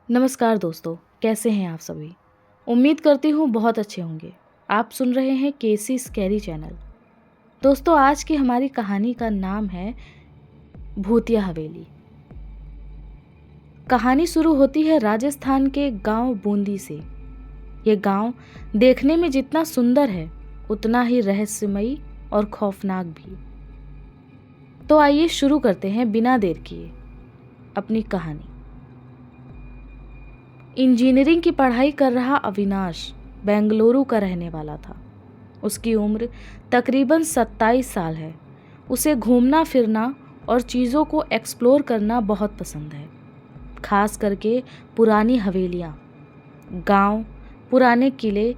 नमस्कार दोस्तों, कैसे हैं आप सभी। उम्मीद करती हूँ बहुत अच्छे होंगे। आप सुन रहे हैं केसी स्कैरी चैनल। दोस्तों, आज की हमारी कहानी का नाम है भूतिया हवेली। कहानी शुरू होती है राजस्थान के गांव बूंदी से। ये गांव देखने में जितना सुंदर है उतना ही रहस्यमयी और खौफनाक भी। तो आइए शुरू करते हैं बिना देर किए अपनी कहानी। इंजीनियरिंग की पढ़ाई कर रहा अविनाश बेंगलुरु का रहने वाला था। उसकी उम्र तकरीबन 27 साल है। उसे घूमना फिरना और चीज़ों को एक्सप्लोर करना बहुत पसंद है, खास करके पुरानी हवेलियाँ, गांव, पुराने किले,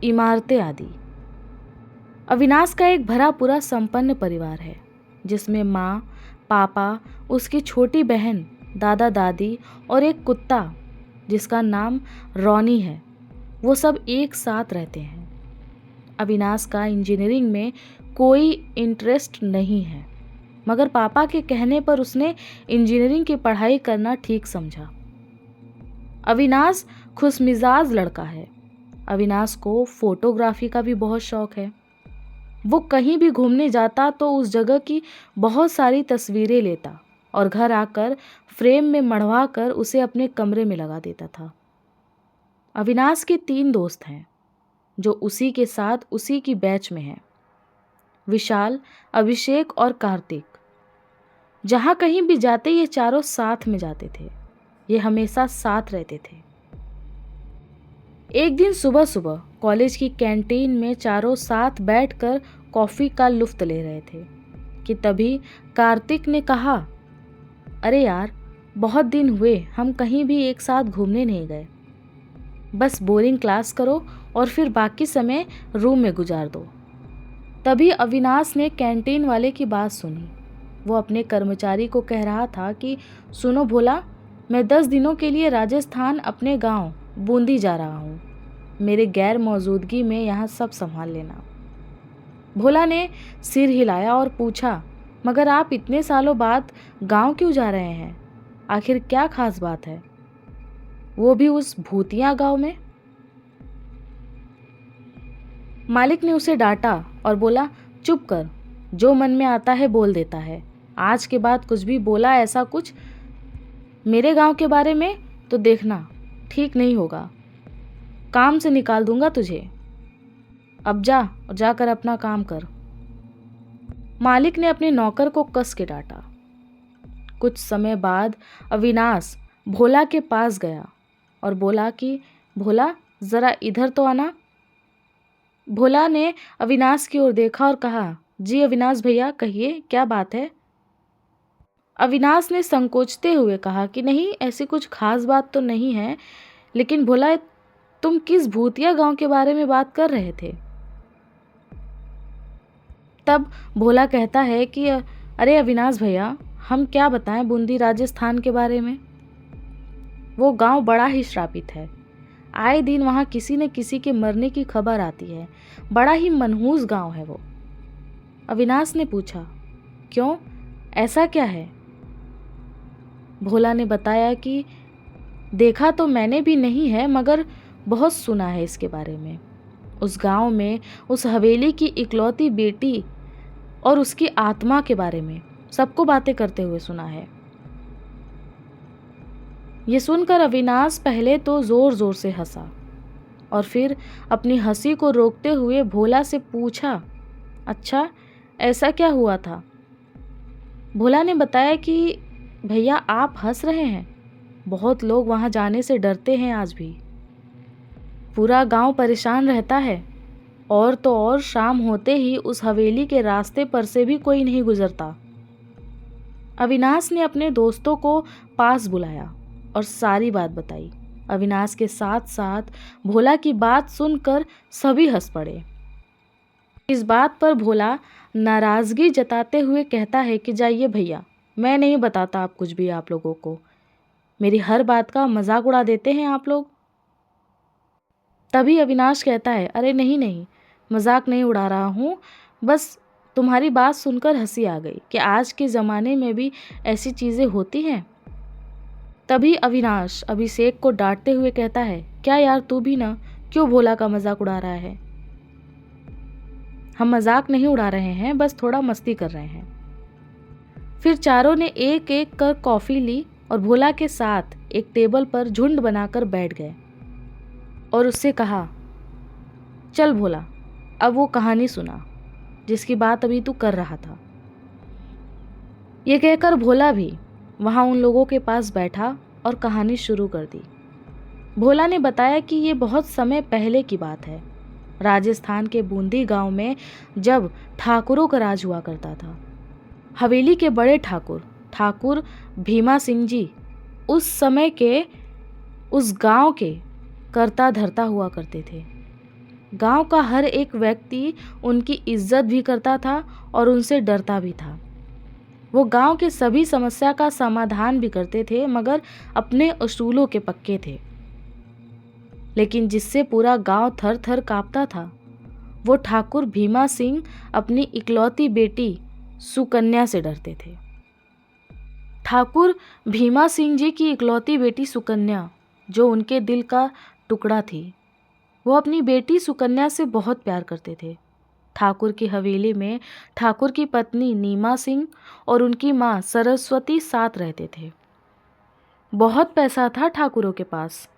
इमारतें आदि। अविनाश का एक भरा पूरा संपन्न परिवार है, जिसमें माँ, पापा, उसकी छोटी बहन, दादा दादी और एक कुत्ता जिसका नाम रॉनी है। वो सब एक साथ रहते हैं। अविनाश का इंजीनियरिंग में कोई इंटरेस्ट नहीं है, मगर पापा के कहने पर उसने इंजीनियरिंग की पढ़ाई करना ठीक समझा। अविनाश खुशमिजाज लड़का है। अविनाश को फोटोग्राफी का भी बहुत शौक है। वो कहीं भी घूमने जाता तो उस जगह की बहुत सारी तस्वीरें लेता और घर आकर फ्रेम में मढ़वा कर उसे अपने कमरे में लगा देता था। अविनाश के 3 दोस्त हैं जो उसी के साथ उसी की बैच में हैं, विशाल, अभिषेक और कार्तिक। जहाँ कहीं भी जाते ये चारों साथ में जाते थे। ये हमेशा साथ रहते थे। एक दिन सुबह सुबह कॉलेज की कैंटीन में चारों साथ बैठकर कॉफ़ी का लुफ्त ले रहे थे कि तभी कार्तिक ने कहा, अरे यार, बहुत दिन हुए हम कहीं भी एक साथ घूमने नहीं गए। बस बोरिंग क्लास करो और फिर बाकी समय रूम में गुजार दो। तभी अविनाश ने कैंटीन वाले की बात सुनी। वो अपने कर्मचारी को कह रहा था कि सुनो भोला, मैं 10 दिनों के लिए राजस्थान अपने गांव बूंदी जा रहा हूँ। मेरे गैर मौजूदगी में यहाँ सब संभाल लेना। भोला ने सिर हिलाया और पूछा, मगर आप इतने सालों बाद गांव क्यों जा रहे हैं? आखिर क्या खास बात है, वो भी उस भूतिया गांव में? मालिक ने उसे डांटा और बोला, चुप कर, जो मन में आता है बोल देता है। आज के बाद कुछ भी बोला ऐसा कुछ मेरे गांव के बारे में तो देखना ठीक नहीं होगा। काम से निकाल दूंगा तुझे। अब जा और जाकर अपना काम कर। मालिक ने अपने नौकर को कस के डांटा। कुछ समय बाद अविनाश भोला के पास गया और बोला कि भोला, जरा इधर तो आना। भोला ने अविनाश की ओर देखा और कहा, जी अविनाश भैया, कहिए क्या बात है। अविनाश ने संकोचते हुए कहा कि नहीं, ऐसी कुछ खास बात तो नहीं है, लेकिन भोला, तुम किस भूतिया गांव के बारे में बात कर रहे थे? तब भोला कहता है कि अरे अविनाश भैया, हम क्या बताएं बूंदी राजस्थान के बारे में। वो गांव बड़ा ही श्रापित है। आए दिन वहाँ किसी न किसी के मरने की खबर आती है। बड़ा ही मनहूस गांव है वो। अविनाश ने पूछा, क्यों, ऐसा क्या है? भोला ने बताया कि देखा तो मैंने भी नहीं है, मगर बहुत सुना है इसके बारे में। उस गांव में उस हवेली की इकलौती बेटी और उसकी आत्मा के बारे में सबको बातें करते हुए सुना है। ये सुनकर अविनाश पहले तो जोर जोर से हंसा और फिर अपनी हंसी को रोकते हुए भोला से पूछा, अच्छा, ऐसा क्या हुआ था? भोला ने बताया कि भैया, आप हंस रहे हैं, बहुत लोग वहां जाने से डरते हैं आज भी। पूरा गांव परेशान रहता है, और तो और शाम होते ही उस हवेली के रास्ते पर से भी कोई नहीं गुजरता। अविनाश ने अपने दोस्तों को पास बुलाया और सारी बात बताई। अविनाश के साथ साथ भोला की बात सुनकर सभी हंस पड़े। इस बात पर भोला नाराजगी जताते हुए कहता है कि जाइए भैया, मैं नहीं बताता आप कुछ भी आप लोगों को। मेरी हर बात का मजाक उड़ा देते हैं आप लोग। तभी अविनाश कहता है, अरे नहीं नहीं, मजाक नहीं उड़ा रहा हूँ, बस तुम्हारी बात सुनकर हंसी आ गई कि आज के ज़माने में भी ऐसी चीज़ें होती हैं। तभी अविनाश अभिषेक को डांटते हुए कहता है, क्या यार तू भी ना, क्यों भोला का मजाक उड़ा रहा है? हम मजाक नहीं उड़ा रहे हैं, बस थोड़ा मस्ती कर रहे हैं। फिर चारों ने एक एक कर कॉफी ली और भोला के साथ एक टेबल पर झुंड बनाकर बैठ गए और उससे कहा, चल भोला, अब वो कहानी सुना जिसकी बात अभी तू कर रहा था। ये कहकर भोला भी वहाँ उन लोगों के पास बैठा और कहानी शुरू कर दी। भोला ने बताया कि ये बहुत समय पहले की बात है, राजस्थान के बूंदी गांव में, जब ठाकुरों का राज हुआ करता था। हवेली के बड़े ठाकुर भीमा सिंह जी उस समय के उस गांव के करता धरता हुआ करते थे। गांव का हर एक व्यक्ति उनकी इज्जत भी करता था और उनसे डरता भी था। वो गांव के सभी समस्या का समाधान भी करते थे, मगर अपने असूलों के पक्के थे। लेकिन जिससे पूरा गांव थर थर कांपता था, वो ठाकुर भीमा सिंह अपनी इकलौती बेटी सुकन्या से डरते थे। ठाकुर भीमा सिंह जी की इकलौती बेटी सुकन्या, जो उनके दिल का टुकड़ा थी, वो अपनी बेटी सुकन्या से बहुत प्यार करते थे। ठाकुर की हवेली में ठाकुर की पत्नी नीमा सिंह और उनकी माँ सरस्वती साथ रहते थे। बहुत पैसा था ठाकुरों के पास,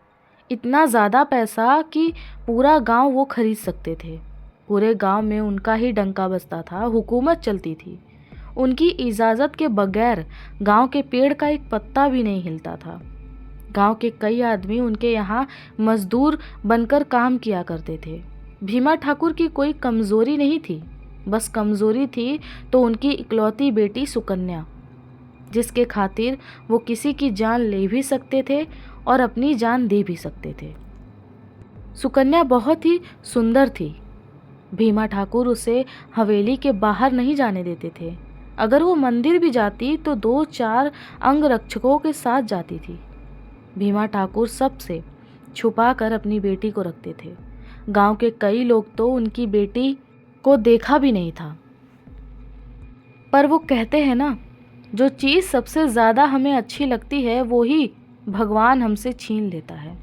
इतना ज़्यादा पैसा कि पूरा गांव वो खरीद सकते थे। पूरे गांव में उनका ही डंका बजता था, हुकूमत चलती थी। उनकी इजाज़त के बगैर गांव के पेड़ का एक पत्ता भी नहीं हिलता था। गांव के कई आदमी उनके यहाँ मजदूर बनकर काम किया करते थे। भीमा ठाकुर की कोई कमज़ोरी नहीं थी, बस कमज़ोरी थी तो उनकी इकलौती बेटी सुकन्या, जिसके खातिर वो किसी की जान ले भी सकते थे और अपनी जान दे भी सकते थे। सुकन्या बहुत ही सुंदर थी। भीमा ठाकुर उसे हवेली के बाहर नहीं जाने देते थे। अगर वो मंदिर भी जाती तो 2-4 अंगरक्षकों के साथ जाती थी। भीमा ठाकुर सबसे छुपा कर अपनी बेटी को रखते थे। गांव के कई लोग तो उनकी बेटी को देखा भी नहीं था। पर वो कहते हैं ना, जो चीज़ सबसे ज़्यादा हमें अच्छी लगती है वो ही भगवान हमसे छीन लेता है।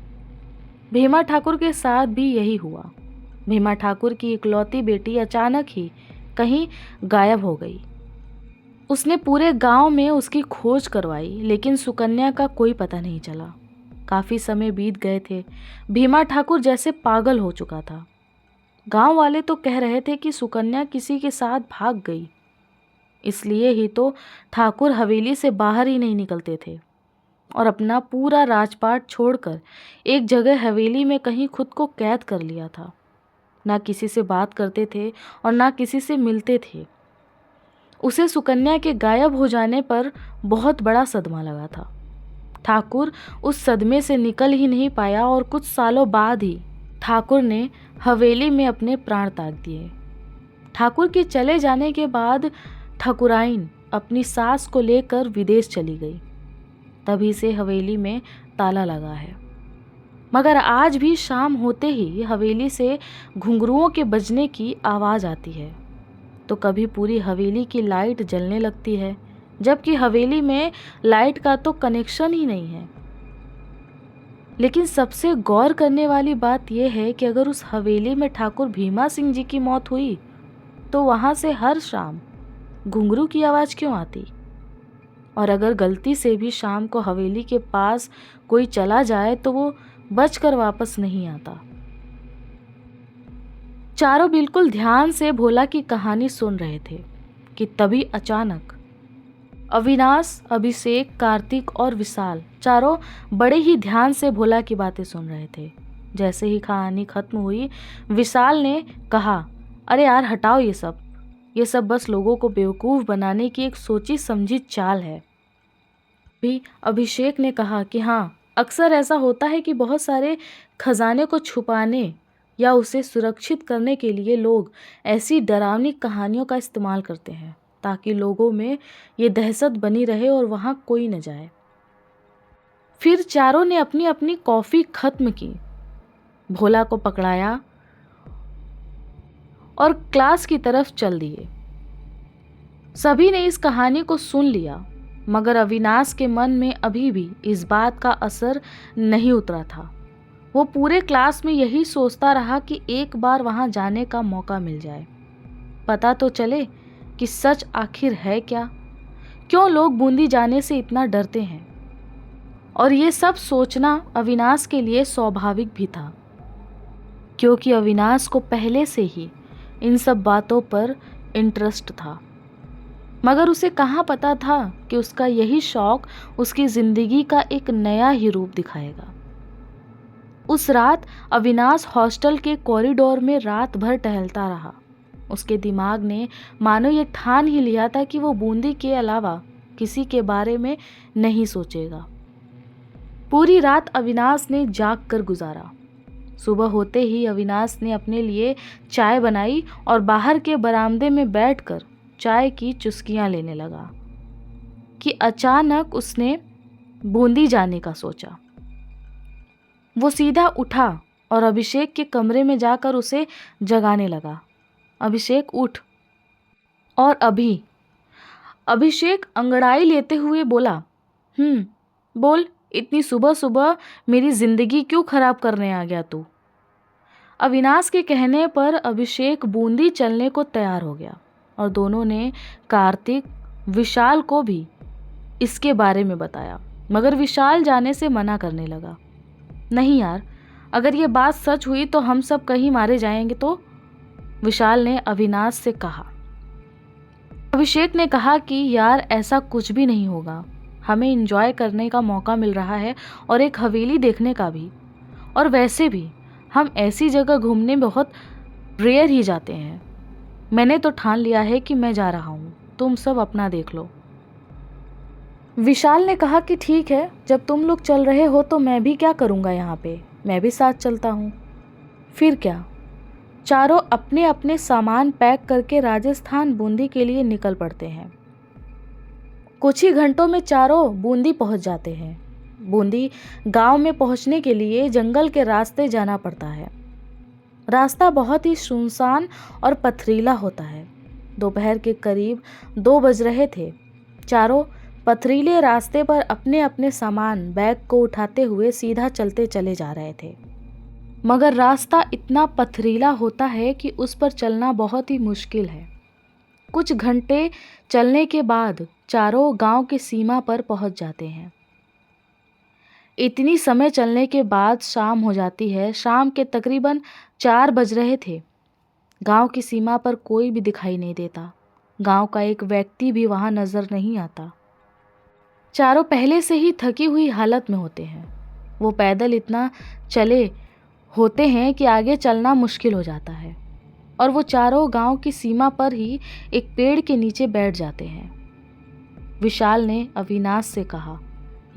भीमा ठाकुर के साथ भी यही हुआ। भीमा ठाकुर की इकलौती बेटी अचानक ही कहीं गायब हो गई। उसने पूरे गांव में उसकी खोज करवाई, लेकिन सुकन्या का कोई पता नहीं चला। काफ़ी समय बीत गए थे। भीमा ठाकुर जैसे पागल हो चुका था। गांव वाले तो कह रहे थे कि सुकन्या किसी के साथ भाग गई। इसलिए ही तो ठाकुर हवेली से बाहर ही नहीं निकलते थे और अपना पूरा राजपाट छोड़कर एक जगह हवेली में कहीं खुद को कैद कर लिया था। ना किसी से बात करते थे और ना किसी से मिलते थे। उसे सुकन्या के गायब हो जाने पर बहुत बड़ा सदमा लगा था। ठाकुर उस सदमे से निकल ही नहीं पाया और कुछ सालों बाद ही ठाकुर ने हवेली में अपने प्राण त्याग दिए। ठाकुर के चले जाने के बाद ठाकुराइन अपनी सास को लेकर विदेश चली गई। तभी से हवेली में ताला लगा है। मगर आज भी शाम होते ही हवेली से घुंघरुओं के बजने की आवाज़ आती है, तो कभी पूरी हवेली की लाइट जलने लगती है, जबकि हवेली में लाइट का तो कनेक्शन ही नहीं है। लेकिन सबसे गौर करने वाली बात यह है कि अगर उस हवेली में ठाकुर भीमा सिंह जी की मौत हुई तो वहाँ से हर शाम घुंघरू की आवाज़ क्यों आती? और अगर गलती से भी शाम को हवेली के पास कोई चला जाए तो वो बचकर वापस नहीं आता। चारों बिल्कुल ध्यान से भोला की कहानी सुन रहे थे कि तभी अचानक अविनाश, अभिषेक, कार्तिक और विशाल चारों बड़े ही ध्यान से भोला की बातें सुन रहे थे। जैसे ही कहानी खत्म हुई, विशाल ने कहा, अरे यार हटाओ ये सब बस लोगों को बेवकूफ़ बनाने की एक सोची समझी चाल है। भी अभिषेक ने कहा कि हाँ, अक्सर ऐसा होता है कि बहुत सारे खजाने को छुपाने या उसे सुरक्षित करने के लिए लोग ऐसी डरावनी कहानियों का इस्तेमाल करते हैं ताकि लोगों में ये दहशत बनी रहे और वहाँ कोई न जाए। फिर चारों ने अपनी अपनी कॉफ़ी खत्म की, भोला को पकड़ाया और क्लास की तरफ चल दिए। सभी ने इस कहानी को सुन लिया मगर अविनाश के मन में अभी भी इस बात का असर नहीं उतरा था। वो पूरे क्लास में यही सोचता रहा कि एक बार वहाँ जाने का मौका मिल जाए, पता तो चले कि सच आखिर है क्या, क्यों लोग बूंदी जाने से इतना डरते हैं। और ये सब सोचना अविनाश के लिए स्वाभाविक भी था, क्योंकि अविनाश को पहले से ही इन सब बातों पर इंटरेस्ट था। मगर उसे कहाँ पता था कि उसका यही शौक उसकी ज़िंदगी का एक नया ही रूप दिखाएगा। उस रात अविनाश हॉस्टल के कॉरिडोर में रात भर टहलता रहा। उसके दिमाग ने मानो ये ठान ही लिया था कि वो बूंदी के अलावा किसी के बारे में नहीं सोचेगा। पूरी रात अविनाश ने जाग कर गुजारा। सुबह होते ही अविनाश ने अपने लिए चाय बनाई और बाहर के बरामदे में बैठकर चाय की चुस्कियां लेने लगा कि अचानक उसने बूंदी जाने का सोचा। वो सीधा उठा और अभिषेक के कमरे में जाकर उसे जगाने लगा। अभिषेक उठ। और अभिषेक अंगड़ाई लेते हुए बोला, बोल, इतनी सुबह सुबह मेरी जिंदगी क्यों खराब करने आ गया तू। अविनाश के कहने पर अभिषेक बूंदी चलने को तैयार हो गया और दोनों ने कार्तिक, विशाल को भी इसके बारे में बताया, मगर विशाल जाने से मना करने लगा। नहीं यार, अगर ये बात सच हुई तो हम सब कहीं मारे जाएंगे तो, विशाल ने अविनाश से कहा। अभिषेक ने कहा कि यार ऐसा कुछ भी नहीं होगा, हमें एंजॉय करने का मौका मिल रहा है और एक हवेली देखने का भी, और वैसे भी हम ऐसी जगह घूमने बहुत रेयर ही जाते हैं। मैंने तो ठान लिया है कि मैं जा रहा हूँ, तुम सब अपना देख लो। विशाल ने कहा कि ठीक है, जब तुम लोग चल रहे हो तो मैं भी क्या करूँगा यहाँ पे, मैं भी साथ चलता हूँ। फिर क्या, चारों अपने अपने सामान पैक करके राजस्थान बूंदी के लिए निकल पड़ते हैं। कुछ ही घंटों में चारों बूंदी पहुँच जाते हैं। बूंदी गांव में पहुँचने के लिए जंगल के रास्ते जाना पड़ता है। रास्ता बहुत ही सुनसान और पथरीला होता है। दोपहर के करीब 2 बज रहे थे। चारों पथरीले रास्ते पर अपने अपने सामान बैग को उठाते हुए सीधा चलते चले जा रहे थे, मगर रास्ता इतना पथरीला होता है कि उस पर चलना बहुत ही मुश्किल है। कुछ घंटे चलने के बाद चारों गांव की सीमा पर पहुंच जाते हैं। इतनी समय चलने के बाद शाम हो जाती है। शाम के तकरीबन 4 बज रहे थे। गांव की सीमा पर कोई भी दिखाई नहीं देता। गांव का एक व्यक्ति भी वहां नजर नहीं आता। चारों पहले से ही थकी हुई हालत में होते हैं। वो पैदल इतना चले होते हैं कि आगे चलना मुश्किल हो जाता है, और वो चारों गांव की सीमा पर ही एक पेड़ के नीचे बैठ जाते हैं। विशाल ने अविनाश से कहा,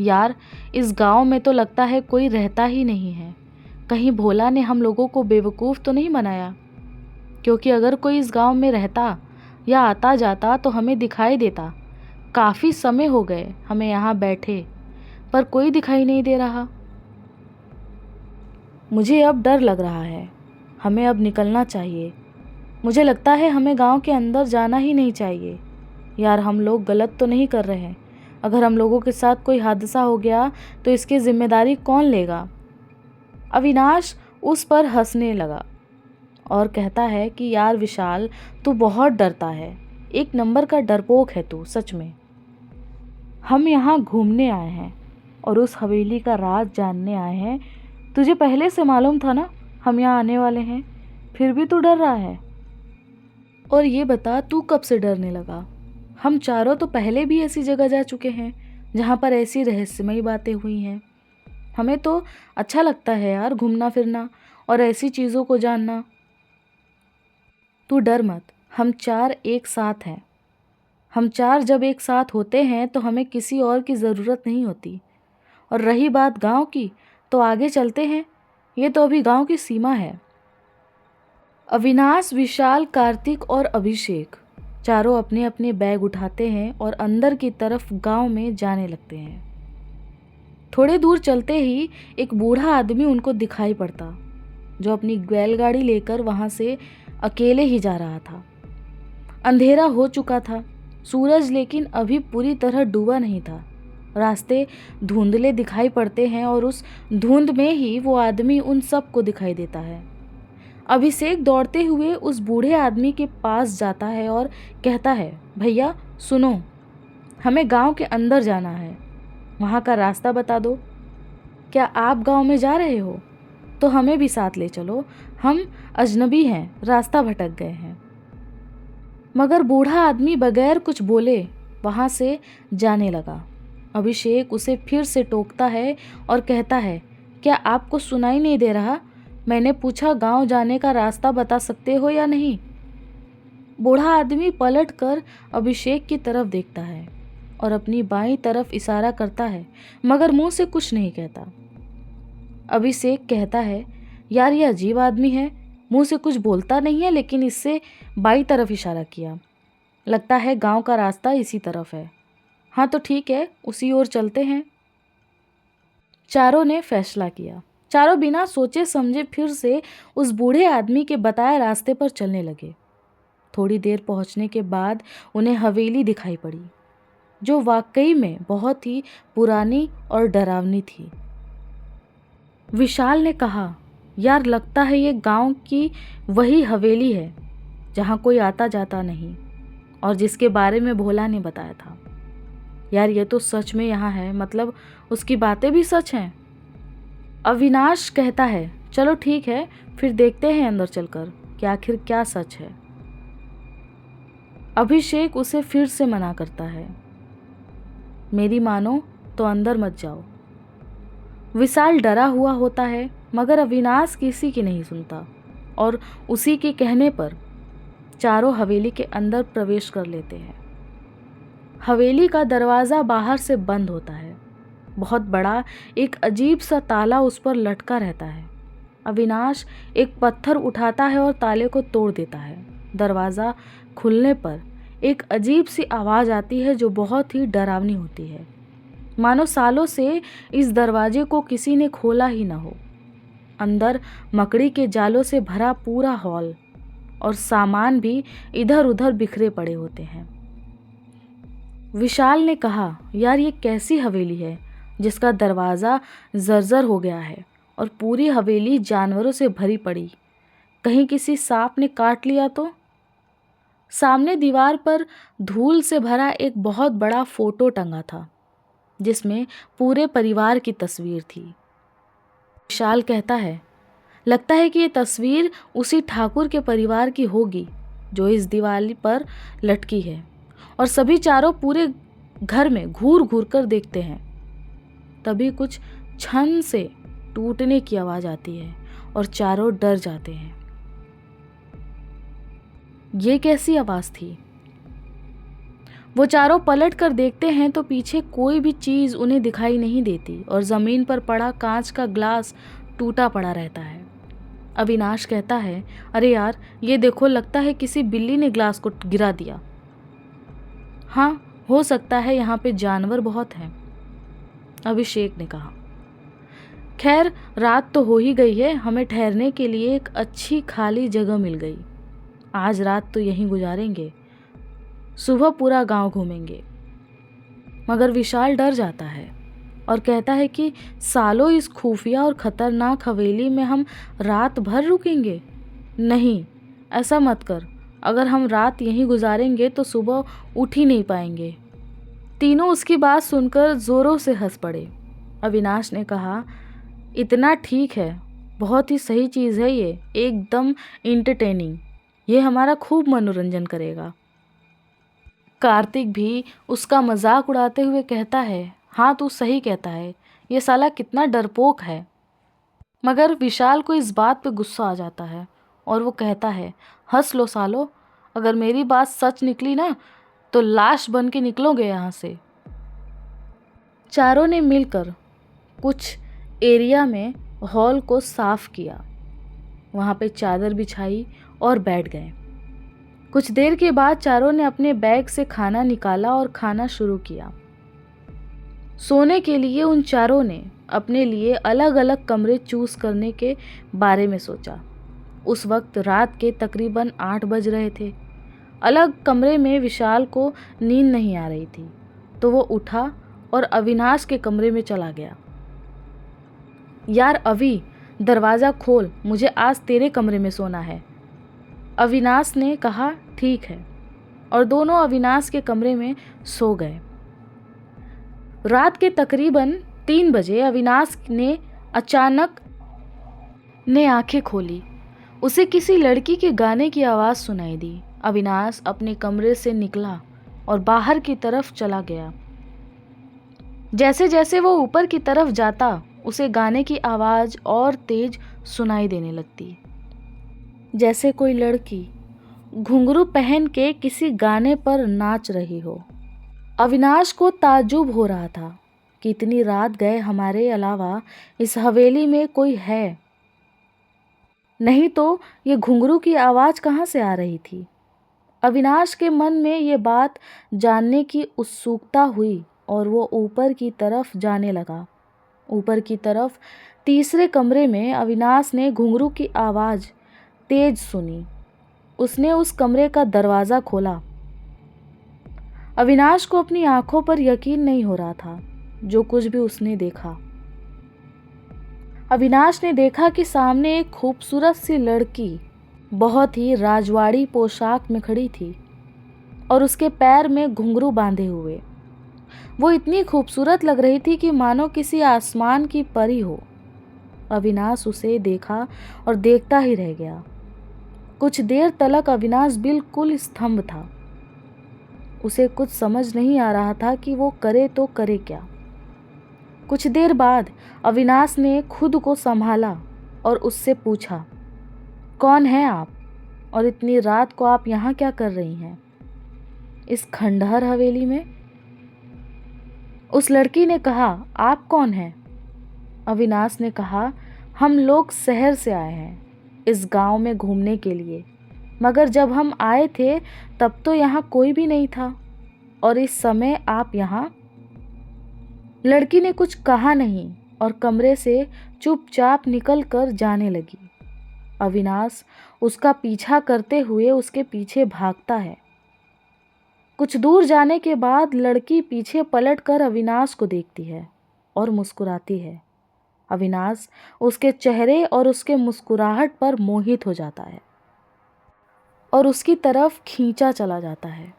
यार इस गांव में तो लगता है कोई रहता ही नहीं है। कहीं भोला ने हम लोगों को बेवकूफ़ तो नहीं बनाया, क्योंकि अगर कोई इस गांव में रहता या आता जाता तो हमें दिखाई देता। काफ़ी समय हो गए हमें यहाँ बैठे, पर कोई दिखाई नहीं दे रहा। मुझे अब डर लग रहा है, हमें अब निकलना चाहिए। मुझे लगता है हमें गांव के अंदर जाना ही नहीं चाहिए। यार हम लोग गलत तो नहीं कर रहे हैं। अगर हम लोगों के साथ कोई हादसा हो गया तो इसकी जिम्मेदारी कौन लेगा। अविनाश उस पर हंसने लगा और कहता है कि यार विशाल, तू बहुत डरता है, एक नंबर का डरपोक है तू, सच में। हम यहाँ घूमने आए हैं और उस हवेली का राज जानने आए हैं। तुझे पहले से मालूम था ना हम यहाँ आने वाले हैं, फिर भी तू डर रहा है। और ये बता, तू कब से डरने लगा? हम चारों तो पहले भी ऐसी जगह जा चुके हैं जहाँ पर ऐसी रहस्यमयी बातें हुई हैं। हमें तो अच्छा लगता है यार घूमना फिरना और ऐसी चीज़ों को जानना। तू डर मत, हम 4 एक साथ हैं। हम 4 जब एक साथ होते हैं तो हमें किसी और की ज़रूरत नहीं होती। और रही बात गांव की, तो आगे चलते हैं। ये तो अभी गांव की सीमा है। अविनाश, विशाल, कार्तिक और अभिषेक चारों अपने अपने बैग उठाते हैं और अंदर की तरफ गांव में जाने लगते हैं। थोड़े दूर चलते ही एक बूढ़ा आदमी उनको दिखाई पड़ता, जो अपनी बैलगाड़ी लेकर वहां से अकेले ही जा रहा था। अंधेरा हो चुका था, सूरज लेकिन अभी पूरी तरह डूबा नहीं था। रास्ते धुंधले दिखाई पड़ते हैं और उस धुंध में ही वो आदमी उन सब को दिखाई देता है। अभिषेक दौड़ते हुए उस बूढ़े आदमी के पास जाता है और कहता है, भैया सुनो, हमें गांव के अंदर जाना है, वहाँ का रास्ता बता दो। क्या आप गांव में जा रहे हो? तो हमें भी साथ ले चलो, हम अजनबी हैं, रास्ता भटक गए हैं। मगर बूढ़ा आदमी बगैर कुछ बोले वहाँ से जाने लगा। अभिषेक उसे फिर से टोकता है और कहता है, क्या आपको सुनाई नहीं दे रहा? मैंने पूछा गांव जाने का रास्ता बता सकते हो या नहीं? बूढ़ा आदमी पलट कर अभिषेक की तरफ देखता है और अपनी बाईं तरफ इशारा करता है, मगर मुंह से कुछ नहीं कहता। अभिषेक कहता है, यार ये अजीब आदमी है, मुंह से कुछ बोलता नहीं है लेकिन इससे बाईं तरफ इशारा किया। लगता है गांव का रास्ता इसी तरफ है। हाँ तो ठीक है, उसी ओर चलते हैं। चारों ने फैसला किया। चारों बिना सोचे समझे फिर से उस बूढ़े आदमी के बताए रास्ते पर चलने लगे। थोड़ी देर पहुंचने के बाद उन्हें हवेली दिखाई पड़ी, जो वाकई में बहुत ही पुरानी और डरावनी थी। विशाल ने कहा, यार लगता है ये गांव की वही हवेली है जहां कोई आता जाता नहीं और जिसके बारे में भोला ने बताया था। यार ये तो सच में यहाँ है, मतलब उसकी बातें भी सच हैं। अविनाश कहता है, चलो ठीक है, फिर देखते हैं अंदर चलकर कि आखिर क्या सच है। अभिषेक उसे फिर से मना करता है, मेरी मानो तो अंदर मत जाओ। विशाल डरा हुआ होता है, मगर अविनाश किसी की नहीं सुनता और उसी के कहने पर चारों हवेली के अंदर प्रवेश कर लेते हैं। हवेली का दरवाज़ा बाहर से बंद होता है। बहुत बड़ा एक अजीब सा ताला उस पर लटका रहता है। अविनाश एक पत्थर उठाता है और ताले को तोड़ देता है। दरवाज़ा खुलने पर एक अजीब सी आवाज़ आती है जो बहुत ही डरावनी होती है, मानो सालों से इस दरवाजे को किसी ने खोला ही ना हो। अंदर मकड़ी के जालों से भरा पूरा हॉल और सामान भी इधर उधर बिखरे पड़े होते हैं। विशाल ने कहा, यार ये कैसी हवेली है जिसका दरवाज़ा जर्जर हो गया है और पूरी हवेली जानवरों से भरी पड़ी, कहीं किसी सांप ने काट लिया तो? सामने दीवार पर धूल से भरा एक बहुत बड़ा फोटो टंगा था जिसमें पूरे परिवार की तस्वीर थी। विशाल कहता है, लगता है कि ये तस्वीर उसी ठाकुर के परिवार की होगी जो इस दीवार पर लटकी है। और सभी चारों पूरे घर में घूर घूर कर देखते हैं। तभी कुछ छन से टूटने की आवाज़ आती है और चारों डर जाते हैं। ये कैसी आवाज़ थी? वो चारों पलट कर देखते हैं तो पीछे कोई भी चीज़ उन्हें दिखाई नहीं देती और ज़मीन पर पड़ा कांच का ग्लास टूटा पड़ा रहता है। अविनाश कहता है, अरे यार ये देखो, लगता है किसी बिल्ली ने ग्लास को गिरा दिया। हाँ हो सकता है, यहाँ पे जानवर बहुत हैं, अभिषेक ने कहा। खैर रात तो हो ही गई है, हमें ठहरने के लिए एक अच्छी खाली जगह मिल गई। आज रात तो यहीं गुजारेंगे, सुबह पूरा गांव घूमेंगे। मगर विशाल डर जाता है और कहता है कि सालों इस खुफिया और ख़तरनाक हवेली में हम रात भर रुकेंगे? नहीं, ऐसा मत कर। अगर हम रात यहीं गुजारेंगे तो सुबह उठ ही नहीं पाएंगे। तीनों उसकी बात सुनकर ज़ोरों से हंस पड़े। अविनाश ने कहा, इतना ठीक है, बहुत ही सही चीज़ है ये, एकदम इंटरटेनिंग, ये हमारा खूब मनोरंजन करेगा। कार्तिक भी उसका मजाक उड़ाते हुए कहता है, हाँ तू सही कहता है, ये साला कितना डरपोक है। मगर विशाल को इस बात पे गुस्सा आ जाता है और वो कहता है, हंस लो सालो, अगर मेरी बात सच निकली ना तो लाश बन के निकलोगे यहाँ से। चारों ने मिलकर कुछ एरिया में हॉल को साफ किया, वहाँ पे चादर बिछाई और बैठ गए। कुछ देर के बाद चारों ने अपने बैग से खाना निकाला और खाना शुरू किया। सोने के लिए उन चारों ने अपने लिए अलग अलग कमरे चूज करने के बारे में सोचा। उस वक्त रात के तकरीबन 8 बज रहे थे। अलग कमरे में विशाल को नींद नहीं आ रही थी, तो वो उठा और अविनाश के कमरे में चला गया। यार अवि, दरवाज़ा खोल, मुझे आज तेरे कमरे में सोना है। अविनाश ने कहा ठीक है, और दोनों अविनाश के कमरे में सो गए। रात के तकरीबन 3 बजे अविनाश ने अचानक आंखें खोली। उसे किसी लड़की के गाने की आवाज़ सुनाई दी। अविनाश अपने कमरे से निकला और बाहर की तरफ चला गया। जैसे जैसे वो ऊपर की तरफ जाता, उसे गाने की आवाज़ और तेज सुनाई देने लगती, जैसे कोई लड़की घुंघरू पहन के किसी गाने पर नाच रही हो। अविनाश को ताज्जुब हो रहा था कि इतनी रात गए हमारे अलावा इस हवेली में कोई है, नहीं तो ये घुंघरू की आवाज़ कहाँ से आ रही थी। अविनाश के मन में ये बात जानने की उत्सुकता हुई और वो ऊपर की तरफ जाने लगा। ऊपर की तरफ तीसरे कमरे में अविनाश ने घुंघरू की आवाज़ तेज सुनी। उसने उस कमरे का दरवाज़ा खोला। अविनाश को अपनी आंखों पर यकीन नहीं हो रहा था जो कुछ भी उसने देखा। अविनाश ने देखा कि सामने एक खूबसूरत सी लड़की बहुत ही राजवाड़ी पोशाक में खड़ी थी और उसके पैर में घुंघरू बांधे हुए। वो इतनी खूबसूरत लग रही थी कि मानो किसी आसमान की परी हो। अविनाश उसे देखा और देखता ही रह गया। कुछ देर तक अविनाश बिल्कुल स्तंभ था। उसे कुछ समझ नहीं आ रहा था कि वो करे तो करे क्या। कुछ देर बाद अविनाश ने खुद को संभाला और उससे पूछा, कौन है आप और इतनी रात को आप यहाँ क्या कर रही हैं इस खंडहर हवेली में? उस लड़की ने कहा, आप कौन हैं? अविनाश ने कहा, हम लोग शहर से आए हैं इस गांव में घूमने के लिए, मगर जब हम आए थे तब तो यहाँ कोई भी नहीं था और इस समय आप यहाँ। लड़की ने कुछ कहा नहीं और कमरे से चुपचाप निकल कर जाने लगी। अविनाश उसका पीछा करते हुए उसके पीछे भागता है। कुछ दूर जाने के बाद लड़की पीछे पलटकर अविनाश को देखती है और मुस्कुराती है। अविनाश उसके चेहरे और उसके मुस्कुराहट पर मोहित हो जाता है और उसकी तरफ खींचा चला जाता है।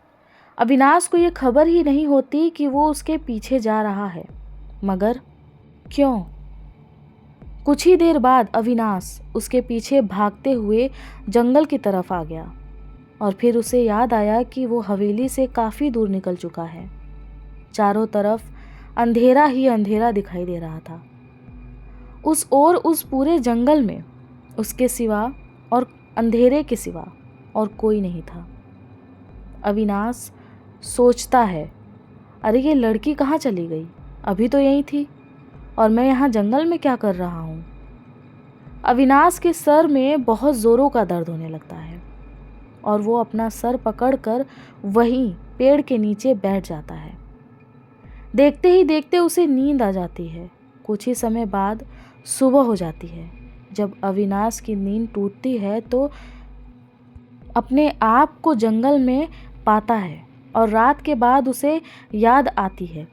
अविनाश को ये खबर ही नहीं होती कि वो उसके पीछे जा रहा है, मगर क्यों? कुछ ही देर बाद अविनाश उसके पीछे भागते हुए जंगल की तरफ आ गया और फिर उसे याद आया कि वो हवेली से काफ़ी दूर निकल चुका है। चारों तरफ अंधेरा ही अंधेरा दिखाई दे रहा था। उस पूरे जंगल में उसके सिवा और अंधेरे के सिवा और कोई नहीं था। अविनाश सोचता है, अरे ये लड़की कहाँ चली गई? अभी तो यहीं थी और मैं यहाँ जंगल में क्या कर रहा हूँ? अविनाश के सर में बहुत ज़ोरों का दर्द होने लगता है और वो अपना सर पकड़कर वहीं पेड़ के नीचे बैठ जाता है। देखते ही देखते उसे नींद आ जाती है। कुछ ही समय बाद सुबह हो जाती है। जब अविनाश की नींद टूटती है तो अपने आप को जंगल में पाता है और रात के बाद उसे याद आती है।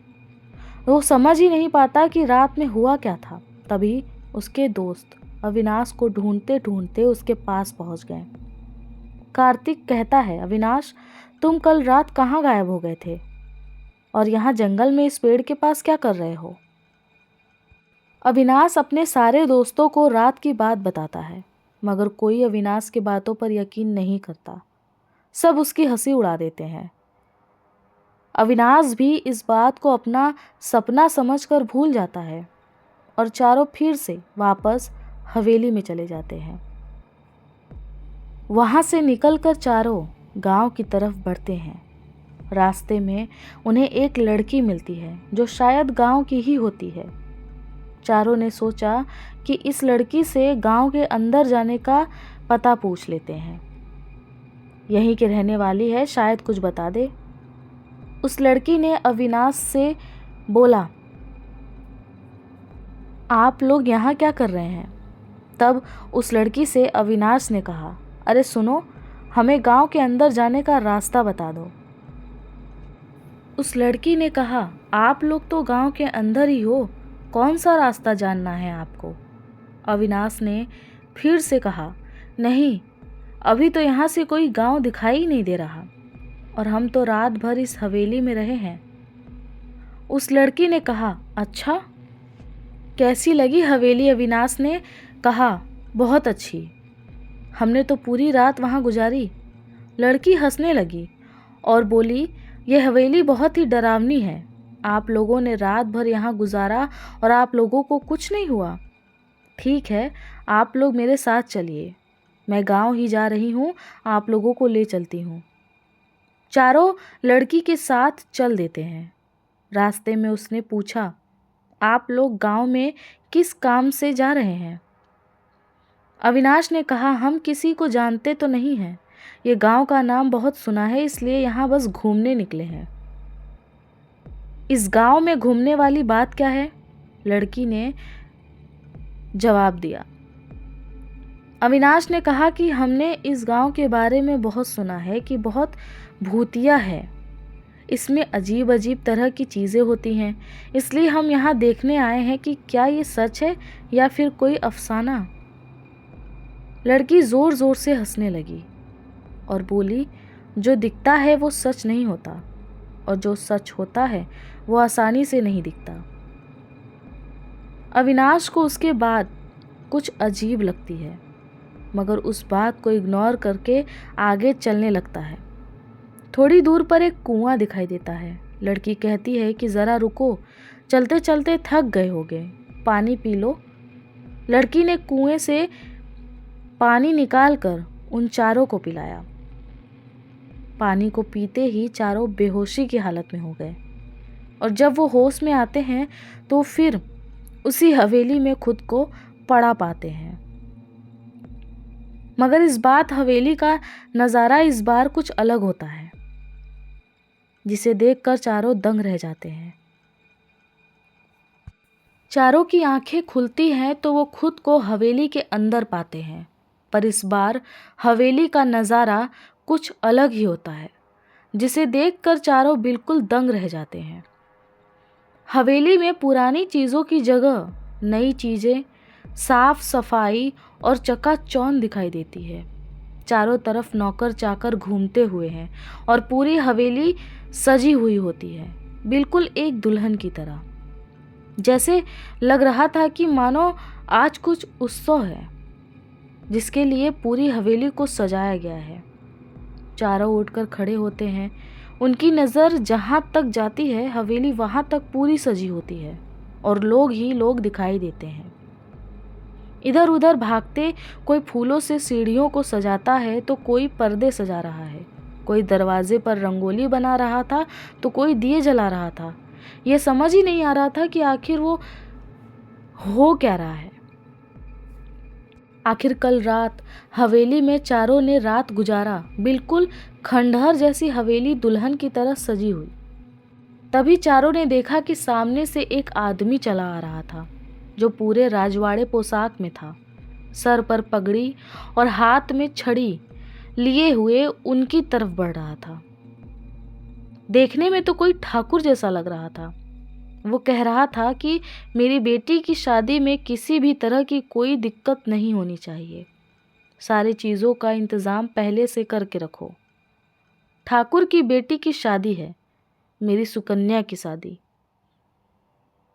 वो समझ ही नहीं पाता कि रात में हुआ क्या था। तभी उसके दोस्त अविनाश को ढूंढते ढूंढते उसके पास पहुंच गए। कार्तिक कहता है, अविनाश तुम कल रात कहाँ गायब हो गए थे और यहाँ जंगल में इस पेड़ के पास क्या कर रहे हो? अविनाश अपने सारे दोस्तों को रात की बात बताता है, मगर कोई अविनाश की बातों पर यकीन नहीं करता। सब उसकी हंसी उड़ा देते हैं। अविनाश भी इस बात को अपना सपना समझकर भूल जाता है और चारों फिर से वापस हवेली में चले जाते हैं। वहाँ से निकलकर चारों गांव की तरफ बढ़ते हैं। रास्ते में उन्हें एक लड़की मिलती है जो शायद गांव की ही होती है। चारों ने सोचा कि इस लड़की से गांव के अंदर जाने का पता पूछ लेते हैं। यहीं की रहने वाली है, शायद कुछ बता दे। उस लड़की ने अविनाश से बोला, आप लोग यहाँ क्या कर रहे हैं? तब उस लड़की से अविनाश ने कहा, अरे सुनो, हमें गांव के अंदर जाने का रास्ता बता दो। उस लड़की ने कहा, आप लोग तो गांव के अंदर ही हो, कौन सा रास्ता जानना है आपको? अविनाश ने फिर से कहा, नहीं, अभी तो यहाँ से कोई गांव दिखाई ही नहीं दे रहा और हम तो रात भर इस हवेली में रहे हैं। उस लड़की ने कहा, अच्छा, कैसी लगी हवेली? अविनाश ने कहा, बहुत अच्छी, हमने तो पूरी रात वहाँ गुजारी। लड़की हंसने लगी और बोली, यह हवेली बहुत ही डरावनी है। आप लोगों ने रात भर यहाँ गुजारा और आप लोगों को कुछ नहीं हुआ। ठीक है, आप लोग मेरे साथ चलिए, मैं गांव ही जा रही हूँ, आप लोगों को ले चलती हूँ। चारों लड़की के साथ चल देते हैं। रास्ते में उसने पूछा, आप लोग गांव में किस काम से जा रहे हैं? अविनाश ने कहा, हम किसी को जानते तो नहीं हैं, ये गांव का नाम बहुत सुना है, इसलिए यहाँ बस घूमने निकले हैं। इस गांव में घूमने वाली बात क्या है? लड़की ने जवाब दिया। अविनाश ने कहा कि हमने इस गांव के बारे में बहुत सुना है कि बहुत भूतिया है, इसमें अजीब अजीब तरह की चीज़ें होती हैं, इसलिए हम यहाँ देखने आए हैं कि क्या ये सच है या फिर कोई अफसाना। लड़की ज़ोर ज़ोर से हंसने लगी और बोली, जो दिखता है वो सच नहीं होता और जो सच होता है वो आसानी से नहीं दिखता। अविनाश को उसके बाद कुछ अजीब लगती है, मगर उस बात को इग्नोर करके आगे चलने लगता है। थोड़ी दूर पर एक कुआं दिखाई देता है। लड़की कहती है कि ज़रा रुको, चलते चलते थक गए होगे, पानी पी लो। लड़की ने कुएं से पानी निकालकर उन चारों को पिलाया। पानी को पीते ही चारों बेहोशी की हालत में हो गए और जब वो होश में आते हैं तो फिर उसी हवेली में खुद को पड़ा पाते हैं। मगर इस बात हवेली का नज़ारा इस बार कुछ अलग होता है, जिसे देखकर चारों दंग रह जाते हैं। चारों की आंखें खुलती हैं तो वो खुद को हवेली के अंदर पाते हैं, पर इस बार हवेली का नज़ारा कुछ अलग ही होता है, जिसे देखकर चारों बिल्कुल दंग रह जाते हैं। हवेली में पुरानी चीज़ों की जगह नई चीज़ें, साफ सफाई और चकाचौंध दिखाई देती है। चारों तरफ नौकर चाकर घूमते हुए हैं और पूरी हवेली सजी हुई होती है, बिल्कुल एक दुल्हन की तरह। जैसे लग रहा था कि मानो आज कुछ उत्सव है, जिसके लिए पूरी हवेली को सजाया गया है। चारों उठकर खड़े होते हैं। उनकी नज़र जहाँ तक जाती है हवेली वहाँ तक पूरी सजी होती है और लोग ही लोग दिखाई देते हैं। इधर उधर भागते, कोई फूलों से सीढ़ियों को सजाता है तो कोई पर्दे सजा रहा है, कोई दरवाजे पर रंगोली बना रहा था तो कोई दिए जला रहा था। ये समझ ही नहीं आ रहा था कि आखिर वो हो क्या रहा है। आखिर कल रात हवेली में चारों ने रात गुजारा। बिल्कुल खंडहर जैसी हवेली दुल्हन की तरह सजी हुई। तभी चारों ने देखा कि सामने से एक आदमी चला आ रहा था, जो पूरे राजवाड़े पोशाक में था, सर पर पगड़ी और हाथ में छड़ी लिए हुए उनकी तरफ बढ़ रहा था। देखने में तो कोई ठाकुर जैसा लग रहा था। वो कह रहा था कि मेरी बेटी की शादी में किसी भी तरह की कोई दिक्कत नहीं होनी चाहिए, सारी चीज़ों का इंतज़ाम पहले से करके रखो। ठाकुर की बेटी की शादी है, मेरी सुकन्या की शादी।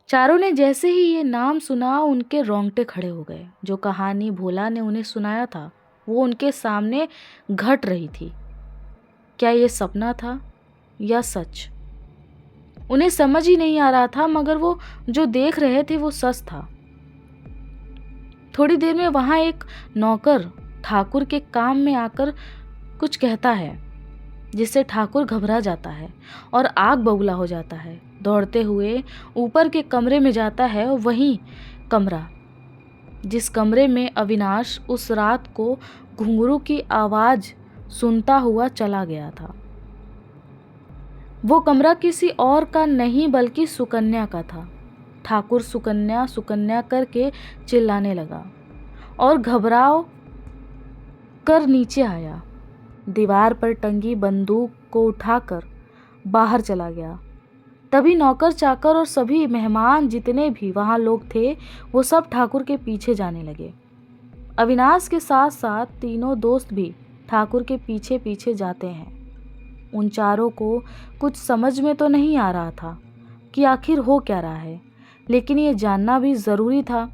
चारों ने जैसे ही ये नाम सुना उनके रोंगटे खड़े हो गए। जो कहानी भोला ने उन्हें सुनाया था वो उनके सामने घट रही थी। क्या ये सपना था या सच? उन्हें समझ ही नहीं आ रहा था, मगर वो जो देख रहे थे वो सच था। थोड़ी देर में वहाँ एक नौकर ठाकुर के काम में आकर कुछ कहता है, जिससे ठाकुर घबरा जाता है और आग बबूला हो जाता है। दौड़ते हुए ऊपर के कमरे में जाता है, वही कमरा जिस कमरे में अविनाश उस रात को घुंघरू की आवाज़ सुनता हुआ चला गया था। वो कमरा किसी और का नहीं बल्कि सुकन्या का था। ठाकुर सुकन्या सुकन्या करके चिल्लाने लगा और घबराव कर नीचे आया। दीवार पर टंगी बंदूक को उठाकर बाहर चला गया। तभी नौकर चाकर और सभी मेहमान जितने भी वहाँ लोग थे वो सब ठाकुर के पीछे जाने लगे। अविनाश के साथ साथ तीनों दोस्त भी ठाकुर के पीछे पीछे जाते हैं। उन चारों को कुछ समझ में तो नहीं आ रहा था कि आखिर हो क्या रहा है, लेकिन ये जानना भी ज़रूरी था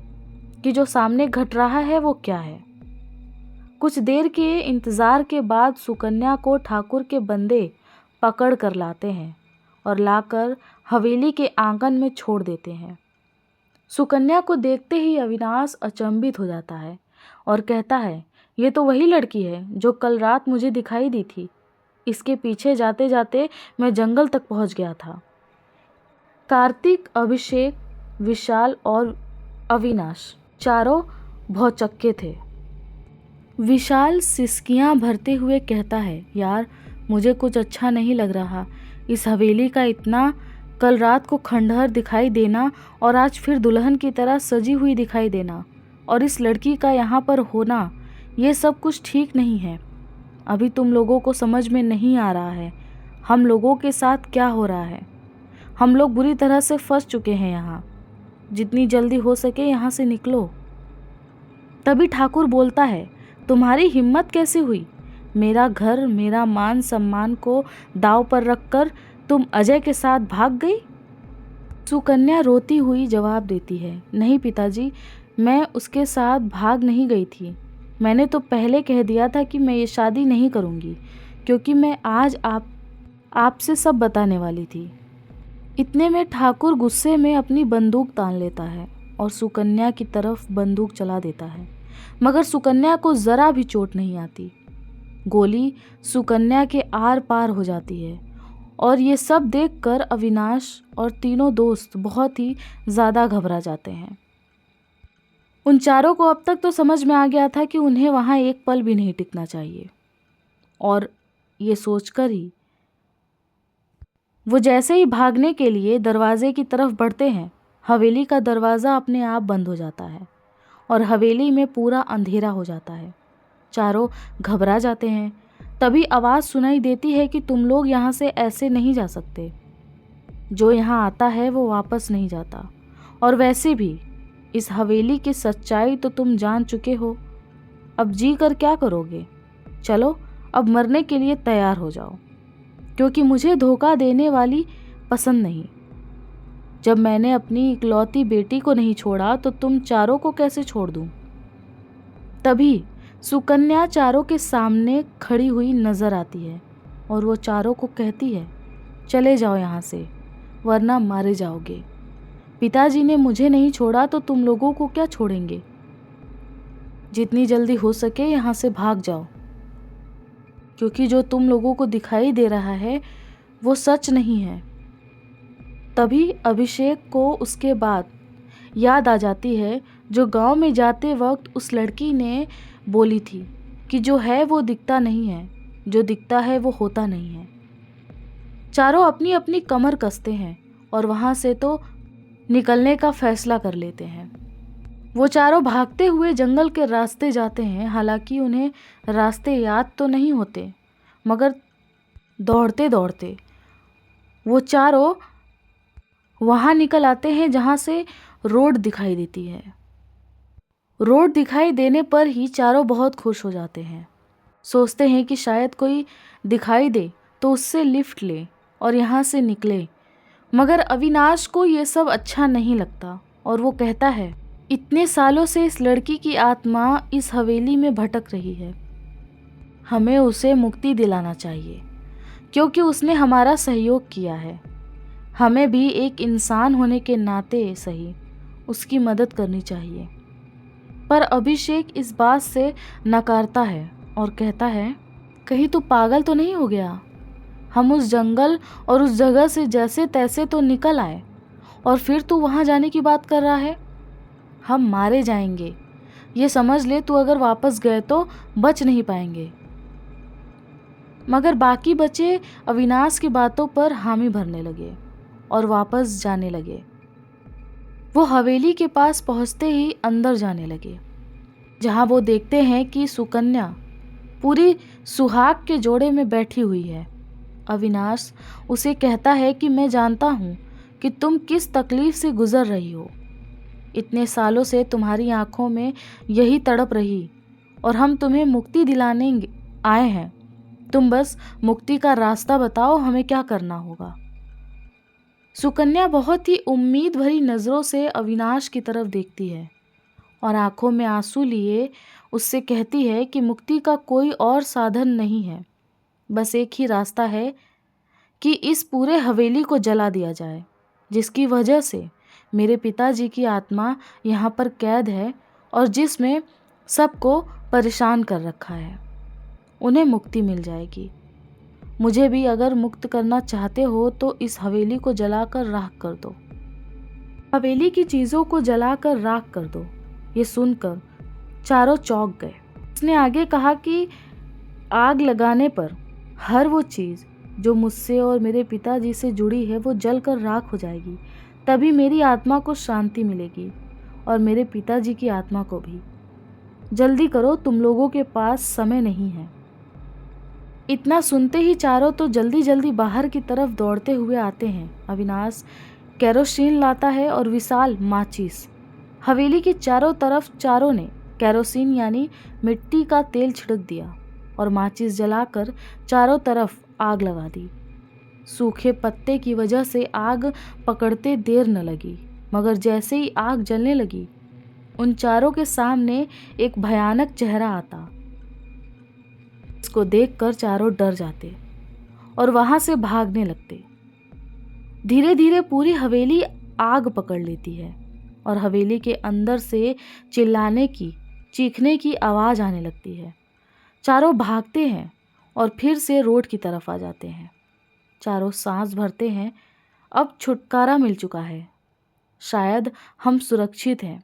कि जो सामने घट रहा है वो क्या है। कुछ देर के इंतज़ार के बाद सुकन्या को ठाकुर के बंदे पकड़ कर लाते हैं और लाकर हवेली के आंगन में छोड़ देते हैं। सुकन्या को देखते ही अविनाश अचंभित हो जाता है और कहता है, ये तो वही लड़की है जो कल रात मुझे दिखाई दी थी। इसके पीछे जाते जाते मैं जंगल तक पहुंच गया था। कार्तिक, अभिषेक, विशाल और अविनाश चारों भौचक्के थे। विशाल सिसकियां भरते हुए कहता है, यार मुझे कुछ अच्छा नहीं लग रहा। इस हवेली का इतना कल रात को खंडहर दिखाई देना और आज फिर दुल्हन की तरह सजी हुई दिखाई देना और इस लड़की का यहाँ पर होना, ये सब कुछ ठीक नहीं है। अभी तुम लोगों को समझ में नहीं आ रहा है हम लोगों के साथ क्या हो रहा है। हम लोग बुरी तरह से फंस चुके हैं यहाँ। जितनी जल्दी हो सके यहाँ से निकलो। तभी ठाकुर बोलता है, तुम्हारी हिम्मत कैसे हुई? मेरा घर, मेरा मान सम्मान को दांव पर रखकर तुम अजय के साथ भाग गई? सुकन्या रोती हुई जवाब देती है, नहीं पिताजी, मैं उसके साथ भाग नहीं गई थी। मैंने तो पहले कह दिया था कि मैं ये शादी नहीं करूँगी, क्योंकि मैं आज आपसे सब बताने वाली थी। इतने में ठाकुर गुस्से में अपनी बंदूक तान लेता है और सुकन्या की तरफ बंदूक चला देता है, मगर सुकन्या को ज़रा भी चोट नहीं आती। गोली सुकन्या के आर पार हो जाती है और ये सब देखकर अविनाश और तीनों दोस्त बहुत ही ज़्यादा घबरा जाते हैं। उन चारों को अब तक तो समझ में आ गया था कि उन्हें वहाँ एक पल भी नहीं टिकना चाहिए, और ये सोचकर ही वो जैसे ही भागने के लिए दरवाजे की तरफ बढ़ते हैं, हवेली का दरवाज़ा अपने आप बंद हो जाता है और हवेली में पूरा अंधेरा हो जाता है। चारों घबरा जाते हैं। तभी आवाज़ सुनाई देती है कि तुम लोग यहाँ से ऐसे नहीं जा सकते। जो यहाँ आता है वो वापस नहीं जाता, और वैसे भी इस हवेली की सच्चाई तो तुम जान चुके हो। अब जी कर क्या करोगे? चलो अब मरने के लिए तैयार हो जाओ, क्योंकि मुझे धोखा देने वाली पसंद नहीं। जब मैंने अपनी इकलौती बेटी को नहीं छोड़ा तो तुम चारों को कैसे छोड़ दूं? तभी सुकन्या चारों के सामने खड़ी हुई नजर आती है और वो चारों को कहती है, चले जाओ यहाँ से, वरना मारे जाओगे। पिताजी ने मुझे नहीं छोड़ा तो तुम लोगों को क्या छोड़ेंगे? जितनी जल्दी हो सके यहाँ से भाग जाओ, क्योंकि जो तुम लोगों को दिखाई दे रहा है वो सच नहीं है। तभी अभिषेक को उसके बाद याद आ जाती है जो गांव में जाते वक्त उस लड़की ने बोली थी कि जो है वो दिखता नहीं है, जो दिखता है वो होता नहीं है। चारों अपनी अपनी कमर कसते हैं और वहाँ से तो निकलने का फैसला कर लेते हैं। वो चारों भागते हुए जंगल के रास्ते जाते हैं। हालांकि उन्हें रास्ते याद तो नहीं होते, मगर दौड़ते दौड़ते वो चारों वहाँ निकल आते हैं जहाँ से रोड दिखाई देती है। रोड दिखाई देने पर ही चारों बहुत खुश हो जाते हैं। सोचते हैं कि शायद कोई दिखाई दे तो उससे लिफ्ट ले और यहाँ से निकले। मगर अविनाश को ये सब अच्छा नहीं लगता और वो कहता है, इतने सालों से इस लड़की की आत्मा इस हवेली में भटक रही है। हमें उसे मुक्ति दिलाना चाहिए, क्योंकि उसने हमारा सहयोग किया है। हमें भी एक इंसान होने के नाते सही उसकी मदद करनी चाहिए। पर अभिषेक इस बात से नकारता है और कहता है, कहीं तू पागल तो नहीं हो गया? हम उस जंगल और उस जगह से जैसे तैसे तो निकल आए और फिर तू वहाँ जाने की बात कर रहा है। हम मारे जाएंगे, ये समझ ले। तू अगर वापस गए तो बच नहीं पाएंगे। मगर बाकी बचे अविनाश की बातों पर हामी भरने लगे और वापस जाने लगे। वो हवेली के पास पहुंचते ही अंदर जाने लगे, जहां वो देखते हैं कि सुकन्या पूरी सुहाग के जोड़े में बैठी हुई है। अविनाश उसे कहता है कि मैं जानता हूँ कि तुम किस तकलीफ से गुजर रही हो। इतने सालों से तुम्हारी आंखों में यही तड़प रही और हम तुम्हें मुक्ति दिलाने आए हैं। तुम बस मुक्ति का रास्ता बताओ, हमें क्या करना होगा। सुकन्या बहुत ही उम्मीद भरी नज़रों से अविनाश की तरफ देखती है और आंखों में आंसू लिए उससे कहती है कि मुक्ति का कोई और साधन नहीं है, बस एक ही रास्ता है कि इस पूरे हवेली को जला दिया जाए, जिसकी वजह से मेरे पिताजी की आत्मा यहाँ पर कैद है और जिसमें सबको परेशान कर रखा है। उन्हें मुक्ति मिल जाएगी। मुझे भी अगर मुक्त करना चाहते हो तो इस हवेली को जलाकर राख कर दो। हवेली की चीज़ों को जलाकर राख कर दो। ये सुनकर चारों चौंक गए। उसने आगे कहा कि आग लगाने पर हर वो चीज़ जो मुझसे और मेरे पिताजी से जुड़ी है वो जलकर राख हो जाएगी। तभी मेरी आत्मा को शांति मिलेगी और मेरे पिताजी की आत्मा को भी। जल्दी करो, तुम लोगों के पास समय नहीं है। इतना सुनते ही चारों तो जल्दी जल्दी बाहर की तरफ दौड़ते हुए आते हैं। अविनाश केरोसिन लाता है और विशाल माचिस। हवेली की चारों तरफ चारों ने केरोसिन यानी मिट्टी का तेल छिड़क दिया और माचिस जलाकर चारों तरफ आग लगा दी। सूखे पत्ते की वजह से आग पकड़ते देर न लगी, मगर जैसे ही आग जलने लगी उन चारों के सामने एक भयानक चेहरा आता। इसको देखकर चारों डर जाते और वहां से भागने लगते। धीरे धीरे पूरी हवेली आग पकड़ लेती है और हवेली के अंदर से चिल्लाने की, चीखने की आवाज़ आने लगती है। चारों भागते हैं और फिर से रोड की तरफ आ जाते हैं। चारों सांस भरते हैं, अब छुटकारा मिल चुका है, शायद हम सुरक्षित हैं।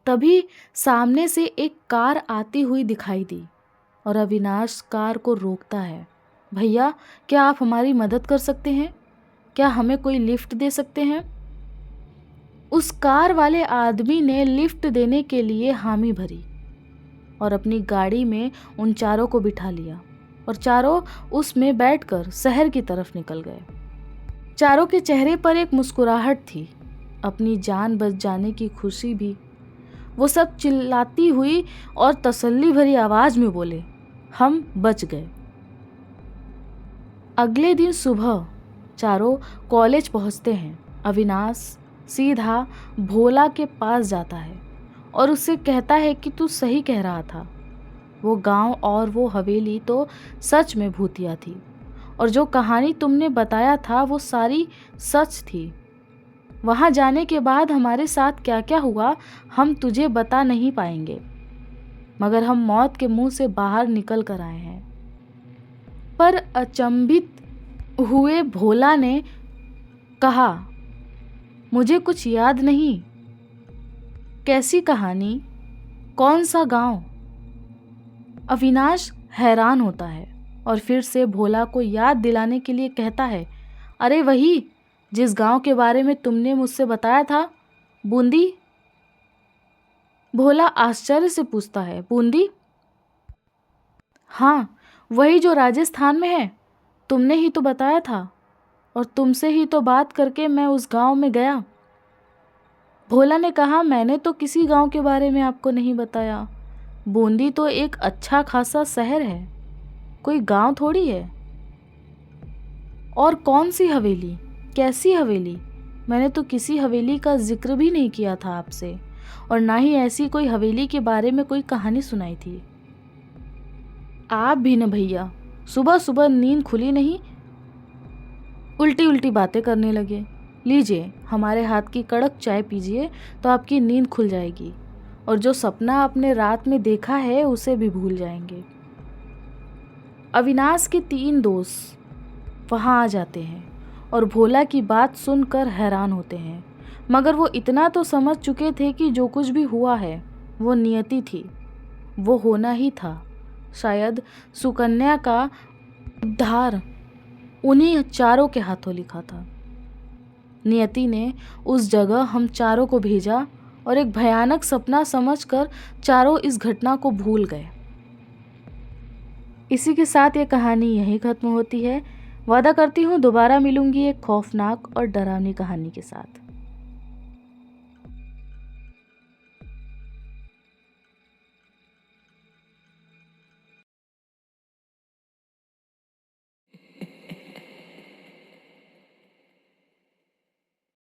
तभी सामने से एक कार आती हुई दिखाई दी और अविनाश कार को रोकता है। भैया, क्या आप हमारी मदद कर सकते हैं? क्या हमें कोई लिफ्ट दे सकते हैं? उस कार वाले आदमी ने लिफ्ट देने के लिए हामी भरी और अपनी गाड़ी में उन चारों को बिठा लिया और चारों उसमें बैठकर शहर की तरफ निकल गए। चारों के चेहरे पर एक मुस्कुराहट थी, अपनी जान बच जाने की खुशी भी। वो सब चिल्लाती हुई और तसल्ली भरी आवाज में बोले, हम बच गए। अगले दिन सुबह चारों कॉलेज पहुंचते हैं। अविनाश सीधा भोला के पास जाता है और उससे कहता है कि तू सही कह रहा था, वो गांव और वो हवेली तो सच में भूतिया थी और जो कहानी तुमने बताया था वो सारी सच थी। वहाँ जाने के बाद हमारे साथ क्या क्या हुआ हम तुझे बता नहीं पाएंगे, मगर हम मौत के मुंह से बाहर निकल कर आए हैं। पर अचंभित हुए भोला ने कहा, मुझे कुछ याद नहीं। कैसी कहानी? कौन सा गांव? अविनाश हैरान होता है और फिर से भोला को याद दिलाने के लिए कहता है, अरे वही जिस गांव के बारे में तुमने मुझसे बताया था, बूंदी। भोला आश्चर्य से पूछता है, बूंदी? हाँ, वही जो राजस्थान में है। तुमने ही तो बताया था और तुमसे ही तो बात करके मैं उस गांव में गया। भोला ने कहा, मैंने तो किसी गांव के बारे में आपको नहीं बताया। बूंदी तो एक अच्छा खासा शहर है, कोई गांव थोड़ी है। और कौन सी हवेली? कैसी हवेली? मैंने तो किसी हवेली का जिक्र भी नहीं किया था आपसे और ना ही ऐसी कोई हवेली के बारे में कोई कहानी सुनाई थी। आप भी न भैया, सुबह सुबह नींद खुली नहीं, उल्टी उल्टी बातें करने लगे। लीजिए हमारे हाथ की कड़क चाय पीजिए तो आपकी नींद खुल जाएगी और जो सपना आपने रात में देखा है उसे भी भूल जाएंगे। अविनाश के 3 दोस्त वहाँ आ जाते हैं और भोला की बात सुनकर हैरान होते हैं, मगर वो इतना तो समझ चुके थे कि जो कुछ भी हुआ है वो नियति थी, वो होना ही था। शायद सुकन्या का उद्धार उन्हीं चारों के हाथों लिखा था। नियति ने उस जगह हम चारों को भेजा और एक भयानक सपना समझकर चारों इस घटना को भूल गए। इसी के साथ ये कहानी यहीं ख़त्म होती है। वादा करती हूँ दोबारा मिलूँगी एक खौफनाक और डरावनी कहानी के साथ।